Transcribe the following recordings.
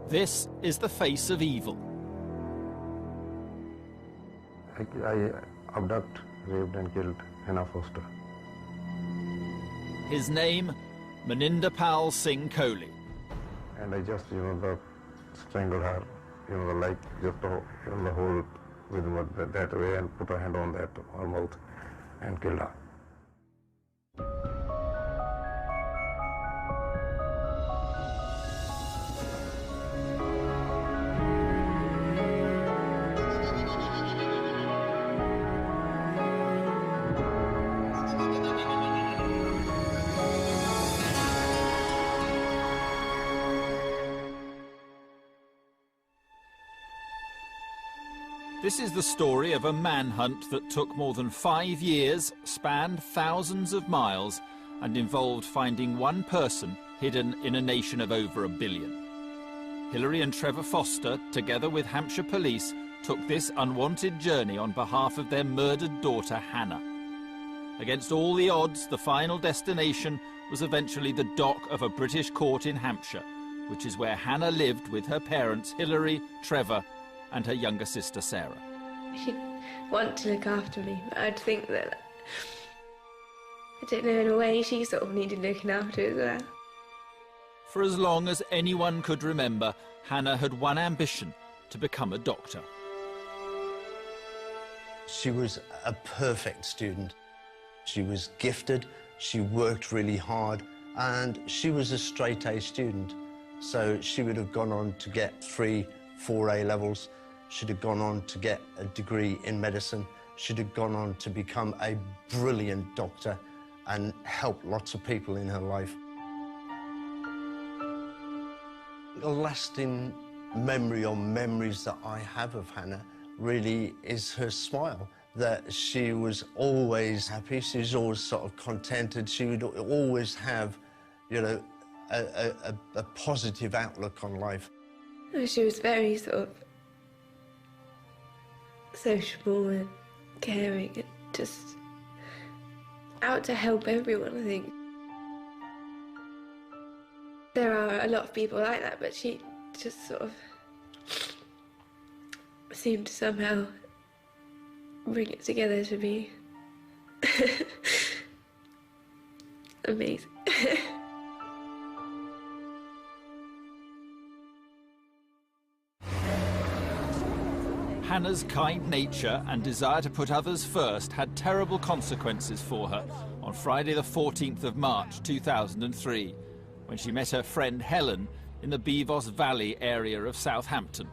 This is the face of evil. I abducted, raped and killed Hannah Foster. His name, Manindapal Singh Kohli. And I just, strangled her, like just the whole with that way and put a hand on that, her mouth, and killed her. This is the story of a manhunt that took more than 5 years, spanned thousands of miles, and involved finding one person hidden in a nation of over 1 billion. Hilary and Trevor Foster, together with Hampshire police, took this unwanted journey on behalf of their murdered daughter, Hannah. Against all the odds, the final destination was eventually the dock of a British court in Hampshire, which is where Hannah lived with her parents, Hilary, Trevor, and her younger sister, Sarah. She'd want to look after me, but I'd think that, I don't know, in a way she sort of needed looking after as well. For as long as anyone could remember, Hannah had one ambition: to become a doctor. She was a perfect student. She was gifted, she worked really hard, and she was a straight-A student. So she would have gone on to get 3, 4 A levels. She'd have gone on to get a degree in medicine. She'd have gone on to become a brilliant doctor and help lots of people in her life. The lasting memory or memories that I have of Hannah really is her smile, that she was always happy, she was always sort of contented, she would always have, a positive outlook on life. She was very sort of sociable and caring and just out to help everyone, I think. There are a lot of people like that, but she just sort of seemed to somehow bring it together to be amazing. Hannah's kind nature and desire to put others first had terrible consequences for her on Friday the 14th of March 2003, when she met her friend Helen in the Beavos Valley area of Southampton.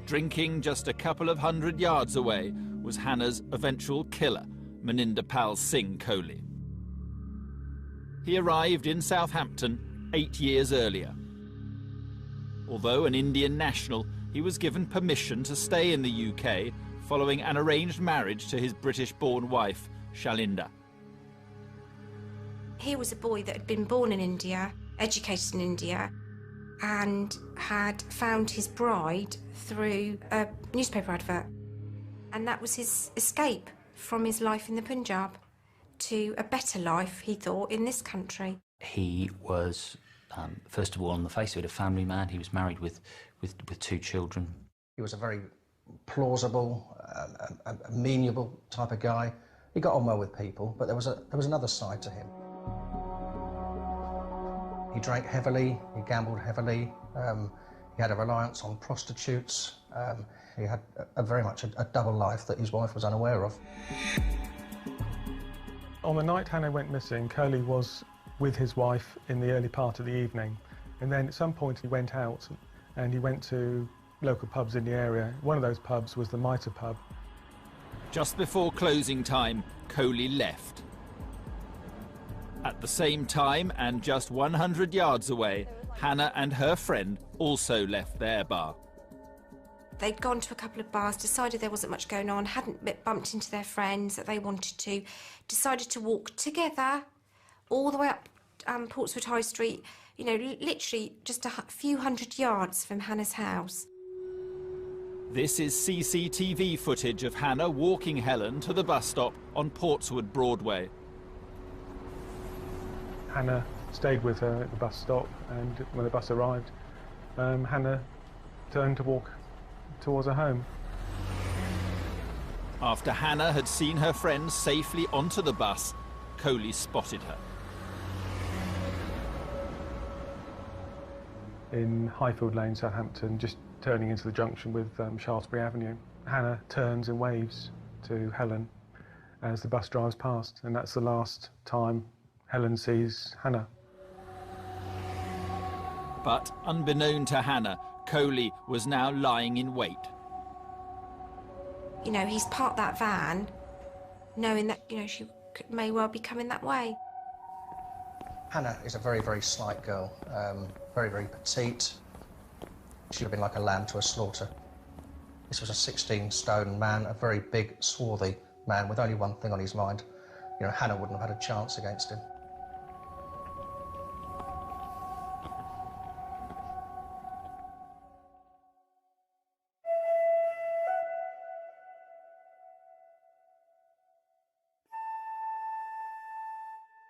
Drinking just a couple of 100 yards away was Hannah's eventual killer, Manindapal Singh Kohli. He arrived in Southampton 8 years earlier. Although an Indian national, he was given permission to stay in the UK following an arranged marriage to his British-born wife, Shalinda. He was a boy that had been born in India, educated in India, and had found his bride through a newspaper advert. And that was his escape from his life in the Punjab to a better life, he thought, in this country. He was, first of all, on the face of it, a family man. He was married with 2 children. He was a very plausible, amenable type of guy. He got on well with people, but there was another side to him. He drank heavily, he gambled heavily, he had a reliance on prostitutes, he had very much a double life that his wife was unaware of. On the night Hannah went missing, Kohli was with his wife in the early part of the evening, and then at some point he went out and he went to local pubs in the area. One of those pubs was the Mitre pub. Just before closing time, Kohli left. At the same time, and just 100 yards away, Hannah and her friend also left their bar. They'd gone to a couple of bars, decided there wasn't much going on, hadn't bumped into their friends that they wanted to, decided to walk together all the way up Portswood High Street, you know, literally just a few hundred yards from Hannah's house. This is CCTV footage of Hannah walking Helen to the bus stop on Portswood Broadway. Hannah stayed with her at the bus stop, and when the bus arrived, Hannah turned to walk towards her home. After Hannah had seen her friend safely onto the bus, Coley spotted her. In Highfield Lane, Southampton, just turning into the junction with Shaftesbury Avenue, Hannah turns and waves to Helen as the bus drives past, and that's the last time Helen sees Hannah. But unbeknown to Hannah, Coley was now lying in wait. You know, he's parked that van knowing that, you know, she may well be coming that way. Hannah is a very, very slight girl, very, very petite. She'd have been like a lamb to a slaughter. This was a 16-stone man, a very big, swarthy man with only one thing on his mind. You know, Hannah wouldn't have had a chance against him.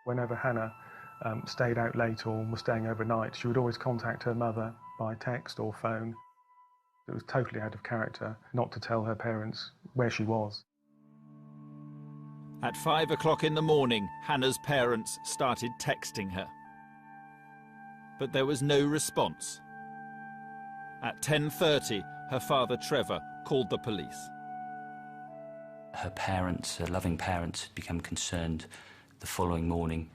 Whenever Hannah stayed out late or was staying overnight, she would always contact her mother by text or phone. It was totally out of character not to tell her parents where she was. At 5 o'clock in the morning, Hannah's parents started texting her. But there was no response. At 10:30, her father Trevor called the police. Her parents, her loving parents, had become concerned the following morning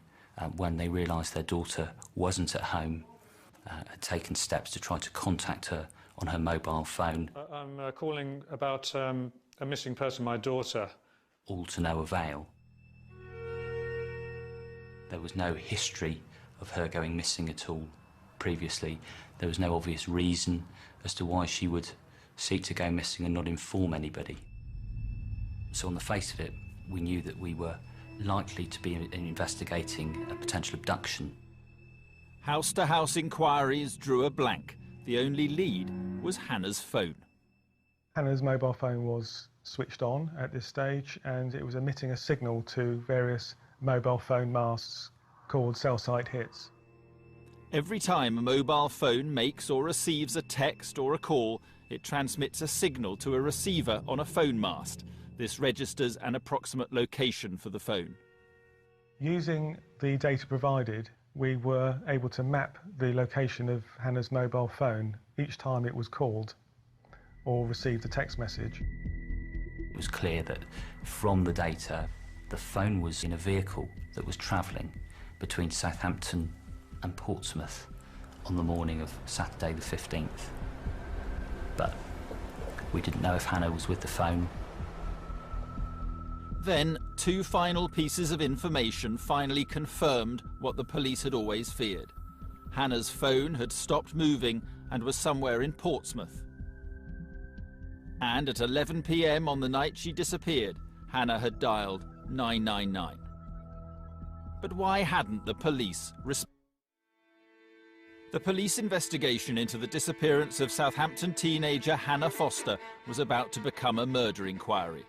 when they realised their daughter wasn't at home, had taken steps to try to contact her on her mobile phone. I'm calling about a missing person, my daughter. All to no avail. There was no history of her going missing at all previously. There was no obvious reason as to why she would seek to go missing and not inform anybody. So on the face of it, we knew that we were likely to be investigating a potential abduction. House-to-house inquiries drew a blank. The only lead was Hannah's phone. Hannah's mobile phone was switched on at this stage, and it was emitting a signal to various mobile phone masts called cell site hits. Every time a mobile phone makes or receives a text or a call, it transmits a signal to a receiver on a phone mast. This registers an approximate location for the phone. Using the data provided, we were able to map the location of Hannah's mobile phone each time it was called or received a text message. It was clear that from the data, the phone was in a vehicle that was travelling between Southampton and Portsmouth on the morning of Saturday the 15th. But we didn't know if Hannah was with the phone. Then, two final pieces of information finally confirmed what the police had always feared. Hannah's phone had stopped moving and was somewhere in Portsmouth. And at 11 p.m. on the night she disappeared, Hannah had dialed 999. But why hadn't the police responded? The police investigation into the disappearance of Southampton teenager Hannah Foster was about to become a murder inquiry.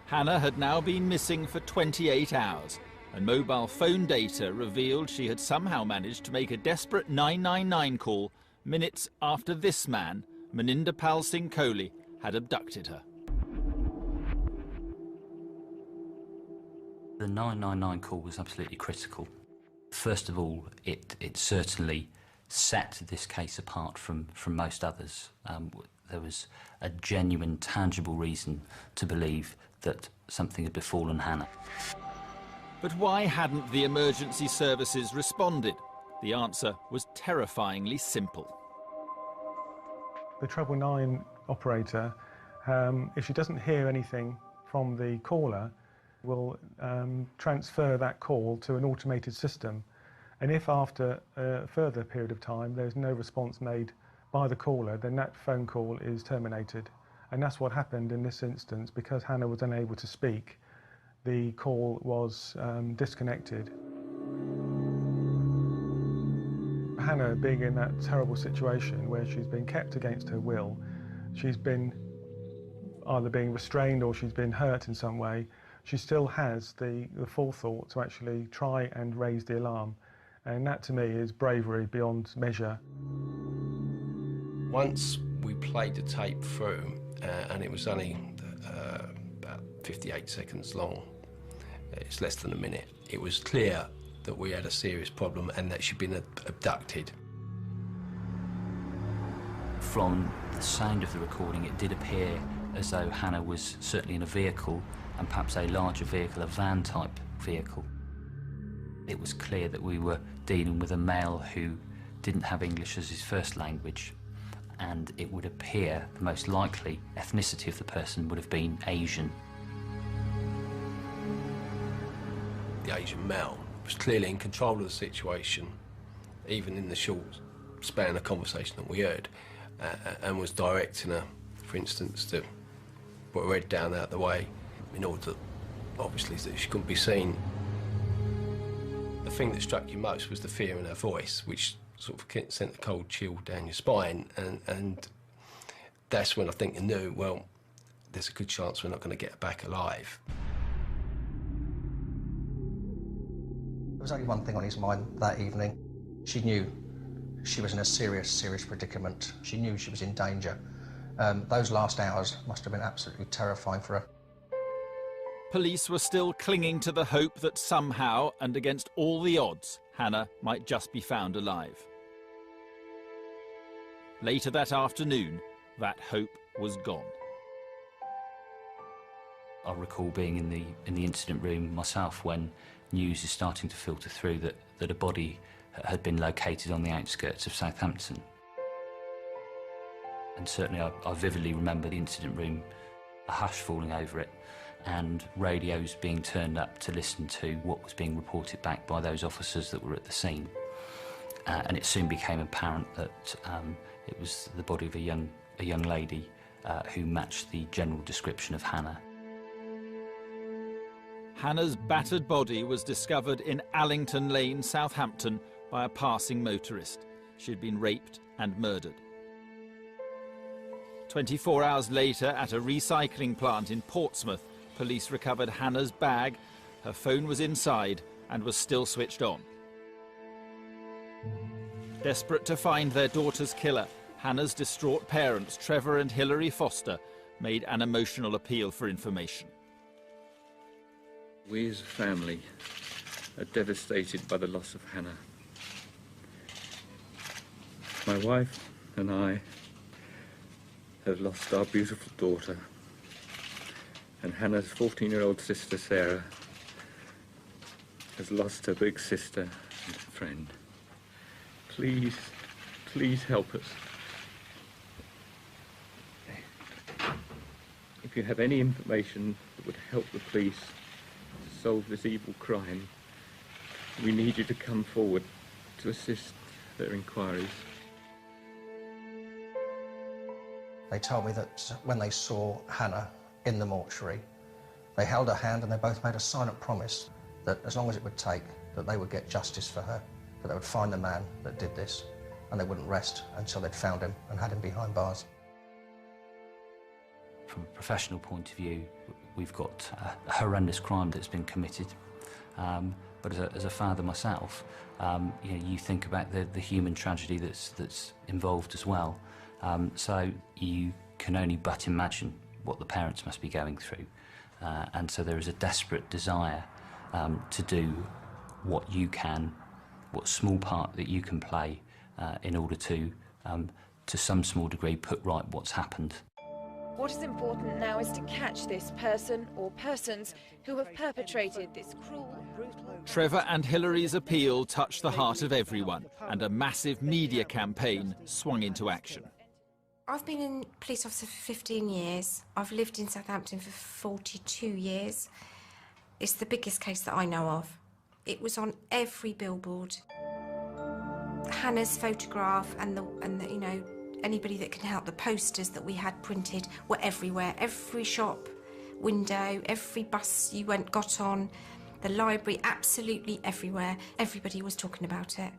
Hannah had now been missing for 28 hours, and mobile phone data revealed she had somehow managed to make a desperate 999 call minutes after this man, Maninder Pal Singh Kohli, had abducted her. The 999 call was absolutely critical. First of all, it certainly set this case apart from most others. There was a genuine, tangible reason to believe that something had befallen Hannah. But why hadn't the emergency services responded? The answer was terrifyingly simple. The 999 operator, if she doesn't hear anything from the caller, will transfer that call to an automated system. And if after a further period of time there's no response made by the caller, then that phone call is terminated. And that's what happened in this instance. Because Hannah was unable to speak, the call was disconnected. Hannah, being in that terrible situation where she's been kept against her will, she's been either being restrained or she's been hurt in some way, she still has the forethought to actually try and raise the alarm. And that to me is bravery beyond measure. Once we played the tape through, and it was only about 58 seconds long, it's less than a minute, it was clear that we had a serious problem and that she'd been abducted. From the sound of the recording, it did appear as though Hannah was certainly in a vehicle, and perhaps a larger vehicle, a van-type vehicle. It was clear that we were dealing with a male who didn't have English as his first language, and it would appear the most likely ethnicity of the person would have been Asian. The Asian male was clearly in control of the situation, even in the short span of conversation that we heard, and was directing her, for instance, to put her head down out the way in order to, obviously, that she couldn't be seen. The thing that struck you most was the fear in her voice, which sort of sent a cold chill down your spine, and that's when I think you knew, well, there's a good chance we're not going to get her back alive. There was only one thing on his mind that evening. She knew she was in a serious, serious predicament. She knew she was in danger. Those last hours must have been absolutely terrifying for her. Police were still clinging to the hope that somehow, and against all the odds, Hannah might just be found alive. Later that afternoon, that hope was gone. I recall being in the incident room myself when news is starting to filter through that a body had been located on the outskirts of Southampton. And certainly I vividly remember the incident room, a hush falling over it, and radios being turned up to listen to what was being reported back by those officers that were at the scene. And it soon became apparent that it was the body of a young lady who matched the general description of Hannah. Hannah's battered body was discovered in Allington Lane, Southampton, by a passing motorist. She had been raped and murdered. 24 hours later, at a recycling plant in Portsmouth, police recovered Hannah's bag. Her phone was inside and was still switched on. Desperate to find their daughter's killer, Hannah's distraught parents, Trevor and Hilary Foster, made an emotional appeal for information. We as a family are devastated by the loss of Hannah. My wife and I have lost our beautiful daughter, and Hannah's 14-year-old sister Sarah has lost her big sister and friend. Please, please help us. If you have any information that would help the police to solve this evil crime, we need you to come forward to assist their inquiries. They told me that when they saw Hannah in the mortuary, they held her hand and they both made a silent promise that as long as it would take, that they would get justice for her, that they would find the man that did this, and they wouldn't rest until they'd found him and had him behind bars. From a professional point of view, we've got a horrendous crime that's been committed. But as a father myself, you think about the human tragedy that's involved as well. So you can only but imagine what the parents must be going through. And so there is a desperate desire to do what you can, what small part that you can play in order to some small degree, put right what's happened. What is important now is to catch this person or persons who have perpetrated this cruel, brutal... Trevor and Hilary's appeal touched the heart of everyone, and a massive media campaign swung into action. I've been a police officer for 15 years. I've lived in Southampton for 42 years. It's the biggest case that I know of. It was on every billboard. Hannah's photograph and the anybody that can help, the posters that we had printed were everywhere. Every shop, window, every bus you got on, the library, absolutely everywhere. Everybody was talking about it.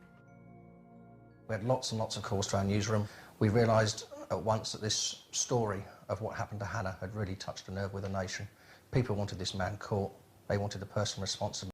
We had lots and lots of calls to our newsroom. We realised at once that this story of what happened to Hannah had really touched a nerve with the nation. People wanted this man caught. They wanted the person responsible